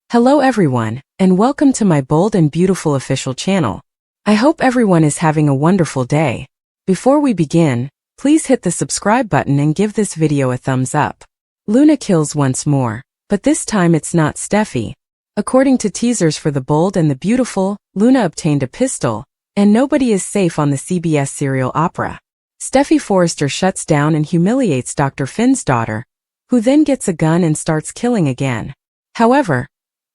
Hello everyone, and welcome to my bold and beautiful official channel. I hope everyone is having a wonderful day. Before we begin, please hit the subscribe button and give this video a thumbs up. Luna kills once more, but this time it's not Steffy. According to teasers for The Bold and the Beautiful, Luna obtained a pistol, and nobody is safe on the CBS serial opera. Steffy Forrester shuts down and humiliates Dr. Finn's daughter, who then gets a gun and starts killing again. However,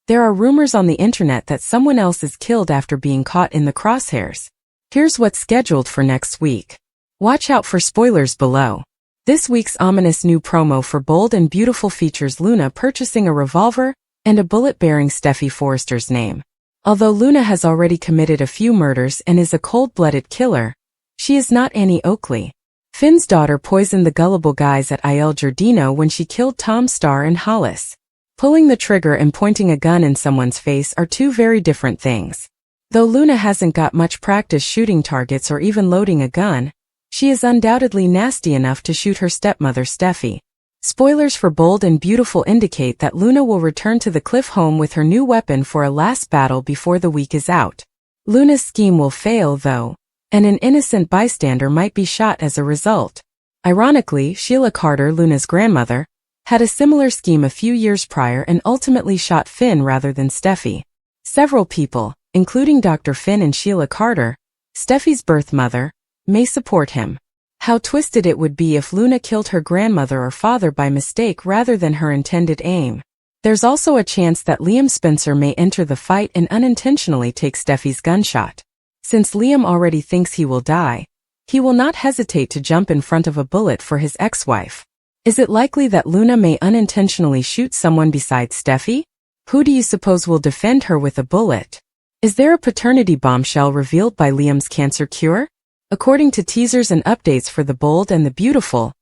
there are rumors on the internet that someone else is killed after being caught in the crosshairs. Here's what's scheduled for next week. Watch out for spoilers below. This week's ominous new promo for Bold and Beautiful features Luna purchasing a revolver and a bullet bearing Steffy Forrester's name. Although Luna has already committed a few murders and is a cold-blooded killer, she is not Annie Oakley. Finn's daughter poisoned the gullible guys at Il Giardino when she killed Tom Starr and Hollis. Pulling the trigger and pointing a gun in someone's face are two very different things. Though Luna hasn't got much practice shooting targets or even loading a gun, she is undoubtedly nasty enough to shoot her stepmother Steffy. Spoilers for Bold and Beautiful indicate that Luna will return to the Cliff home with her new weapon for a last battle before the week is out. Luna's scheme will fail though, and an innocent bystander might be shot as a result. Ironically, Sheila Carter, Luna's grandmother, had a similar scheme a few years prior and ultimately shot Finn rather than Steffy. Several people, including Dr. Finn and Sheila Carter, Steffy's birth mother, may support him. How twisted it would be if Luna killed her grandmother or father by mistake rather than her intended aim. There's also a chance that Liam Spencer may enter the fight and unintentionally take Steffy's gunshot. Since Liam already thinks he will die, he will not hesitate to jump in front of a bullet for his ex-wife. Is it likely that Luna may unintentionally shoot someone besides Steffy? Who do you suppose will defend her with a bullet? Is there a paternity bombshell revealed by Liam's cancer cure? According to teasers and updates for The Bold and the Beautiful,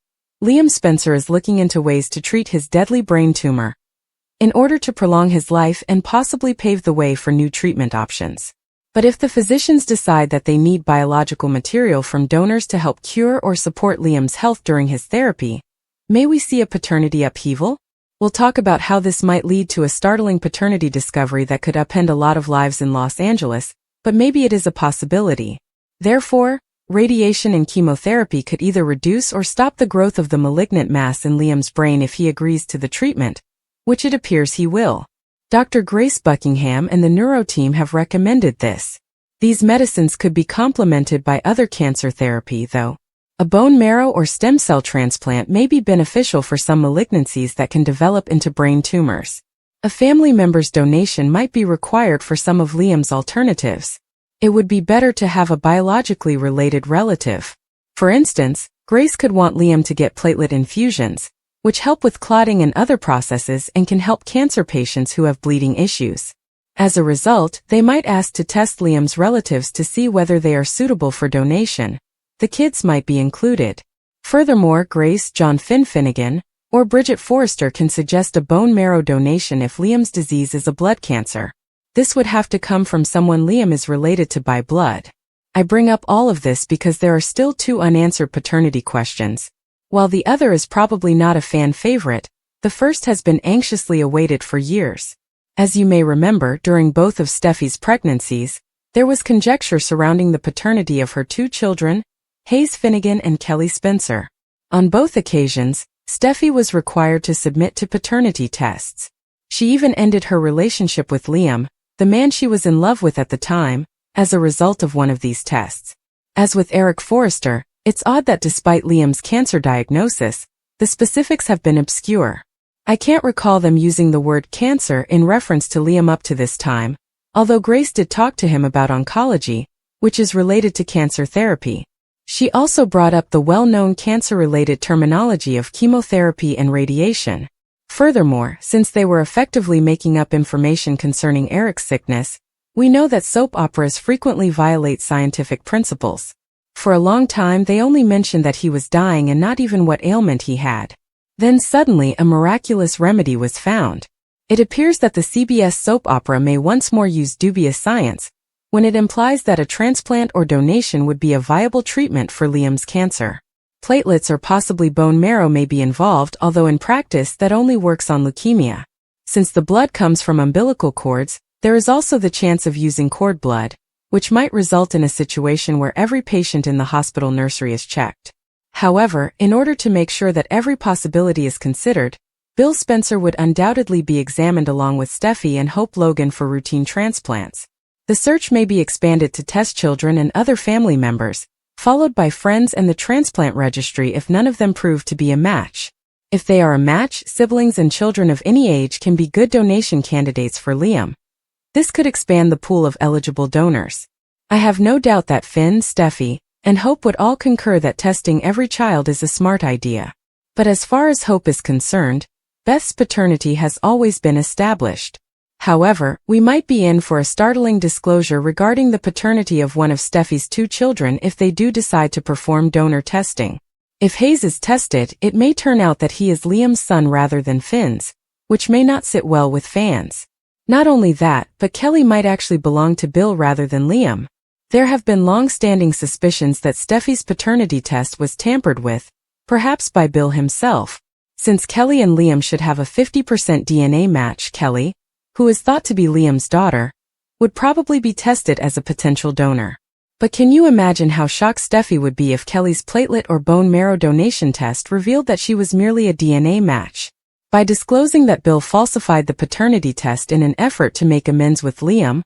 Liam Spencer is looking into ways to treat his deadly brain tumor in order to prolong his life and possibly pave the way for new treatment options. But if the physicians decide that they need biological material from donors to help cure or support Liam's health during his therapy, may we see a paternity upheaval? We'll talk about how this might lead to a startling paternity discovery that could upend a lot of lives in Los Angeles, but maybe it is a possibility. Therefore, radiation and chemotherapy could either reduce or stop the growth of the malignant mass in Liam's brain if he agrees to the treatment, which it appears he will. Dr. Grace Buckingham and the neuro team have recommended this. These medicines could be complemented by other cancer therapy though. A bone marrow or stem cell transplant may be beneficial for some malignancies that can develop into brain tumors. A family member's donation might be required for some of Liam's alternatives. It would be better to have a biologically related relative. For instance, Grace could want Liam to get platelet infusions, which help with clotting and other processes and can help cancer patients who have bleeding issues. As a result, they might ask to test Liam's relatives to see whether they are suitable for donation. The kids might be included. Furthermore, Grace, John Finnegan, or Bridget Forrester can suggest a bone marrow donation if Liam's disease is a blood cancer. This would have to come from someone Liam is related to by blood. I bring up all of this because there are still two unanswered paternity questions. While the other is probably not a fan favorite, the first has been anxiously awaited for years. As you may remember, during both of Steffy's pregnancies, there was conjecture surrounding the paternity of her two children, Hayes Finnegan and Kelly Spencer. On both occasions, Steffy was required to submit to paternity tests. She even ended her relationship with Liam, the man she was in love with at the time, as a result of one of these tests. As with Eric Forrester, it's odd that despite Liam's cancer diagnosis, the specifics have been obscure. I can't recall them using the word cancer in reference to Liam up to this time, although Grace did talk to him about oncology, which is related to cancer therapy. She also brought up the well-known cancer-related terminology of chemotherapy and radiation. Furthermore, since they were effectively making up information concerning Eric's sickness, we know that soap operas frequently violate scientific principles. For a long time they only mentioned that he was dying and not even what ailment he had. Then suddenly a miraculous remedy was found. It appears that the CBS soap opera may once more use dubious science, when it implies that a transplant or donation would be a viable treatment for Liam's cancer. Platelets or possibly bone marrow may be involved, although in practice that only works on leukemia. Since the blood comes from umbilical cords, there is also the chance of using cord blood, which might result in a situation where every patient in the hospital nursery is checked. However, in order to make sure that every possibility is considered, Bill Spencer would undoubtedly be examined along with Steffy and Hope Logan for routine transplants. The search may be expanded to test children and other family members, followed by friends and the transplant registry if none of them prove to be a match. If they are a match, siblings and children of any age can be good donation candidates for Liam. This could expand the pool of eligible donors. I have no doubt that Finn, Steffy, and Hope would all concur that testing every child is a smart idea. But as far as Hope is concerned, Beth's paternity has always been established. However, we might be in for a startling disclosure regarding the paternity of one of Steffy's 2 children if they do decide to perform donor testing. If Hayes is tested, it may turn out that he is Liam's son rather than Finn's, which may not sit well with fans. Not only that, but Kelly might actually belong to Bill rather than Liam. There have been long-standing suspicions that Steffy's paternity test was tampered with, perhaps by Bill himself. Since Kelly and Liam should have a 50% DNA match, Kelly, who is thought to be Liam's daughter, would probably be tested as a potential donor. But can you imagine how shocked Steffy would be if Kelly's platelet or bone marrow donation test revealed that she was merely a DNA match? By disclosing that Bill falsified the paternity test in an effort to make amends with Liam,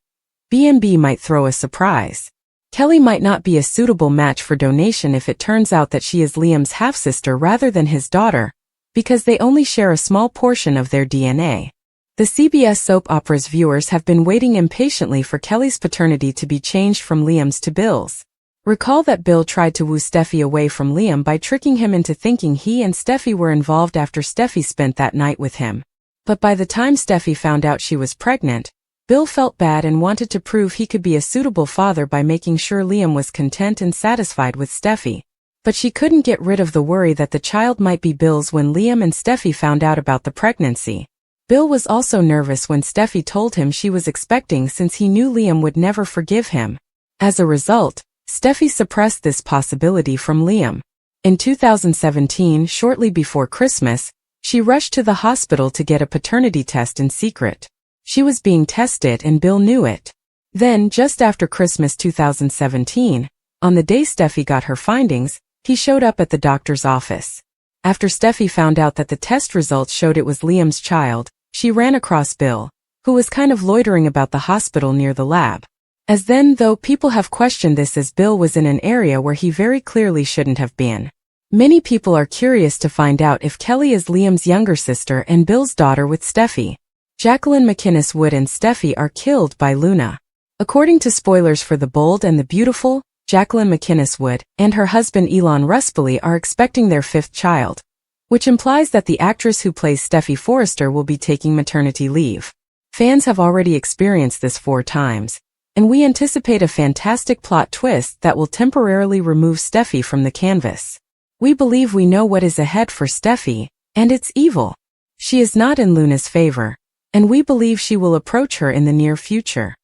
B&B might throw a surprise. Kelly might not be a suitable match for donation if it turns out that she is Liam's half-sister rather than his daughter, because they only share a small portion of their DNA. The CBS soap opera's viewers have been waiting impatiently for Kelly's paternity to be changed from Liam's to Bill's. Recall that Bill tried to woo Steffy away from Liam by tricking him into thinking he and Steffy were involved after Steffy spent that night with him. But by the time Steffy found out she was pregnant, Bill felt bad and wanted to prove he could be a suitable father by making sure Liam was content and satisfied with Steffy. But she couldn't get rid of the worry that the child might be Bill's when Liam and Steffy found out about the pregnancy. Bill was also nervous when Steffy told him she was expecting since he knew Liam would never forgive him. As a result, Steffy suppressed this possibility from Liam. In 2017, shortly before Christmas, she rushed to the hospital to get a paternity test in secret. She was being tested and Bill knew it. Then, just after Christmas 2017, on the day Steffy got her findings, he showed up at the doctor's office. After Steffy found out that the test results showed it was Liam's child, she ran across Bill, who was kind of loitering about the hospital near the lab. As then, though, people have questioned this as Bill was in an area where he very clearly shouldn't have been. Many people are curious to find out if Kelly is Liam's younger sister and Bill's daughter with Steffy. Jacqueline McInnes Wood and Steffy are killed by Luna. According to Spoilers for The Bold and the Beautiful, Jacqueline McInnes Wood and her husband Elon Ruspoli are expecting their 5th child, which implies that the actress who plays Steffy Forrester will be taking maternity leave. Fans have already experienced this 4 times, and we anticipate a fantastic plot twist that will temporarily remove Steffy from the canvas. We believe we know what is ahead for Steffy, and it's evil. She is not in Luna's favor, and we believe she will approach her in the near future.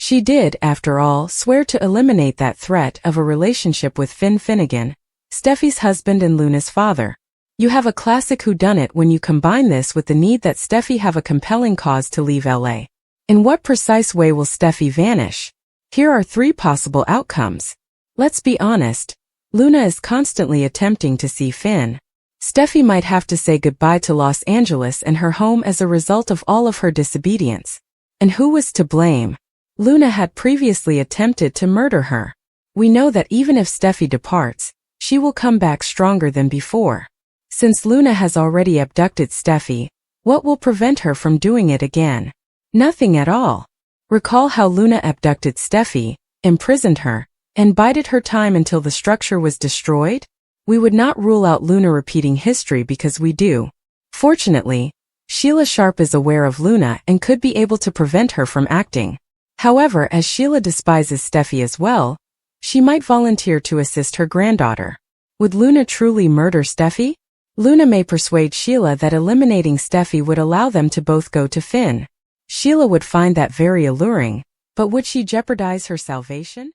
She did, after all, swear to eliminate that threat of a relationship with Finn Finnegan, Steffy's husband and Luna's father. You have a classic whodunit when you combine this with the need that Steffy have a compelling cause to leave LA. In what precise way will Steffy vanish? Here are 3 possible outcomes. Let's be honest. Luna is constantly attempting to see Finn. Steffy might have to say goodbye to Los Angeles and her home as a result of all of her disobedience. And who was to blame? Luna had previously attempted to murder her. We know that even if Steffy departs, she will come back stronger than before. Since Luna has already abducted Steffy, what will prevent her from doing it again? Nothing at all. Recall how Luna abducted Steffy, imprisoned her, and bided her time until the structure was destroyed? We would not rule out Luna repeating history because we do. Fortunately, Sheila Sharp is aware of Luna and could be able to prevent her from acting. However, as Sheila despises Steffy as well, she might volunteer to assist her granddaughter. Would Luna truly murder Steffy? Luna may persuade Sheila that eliminating Steffy would allow them to both go to Finn. Sheila would find that very alluring, but would she jeopardize her salvation?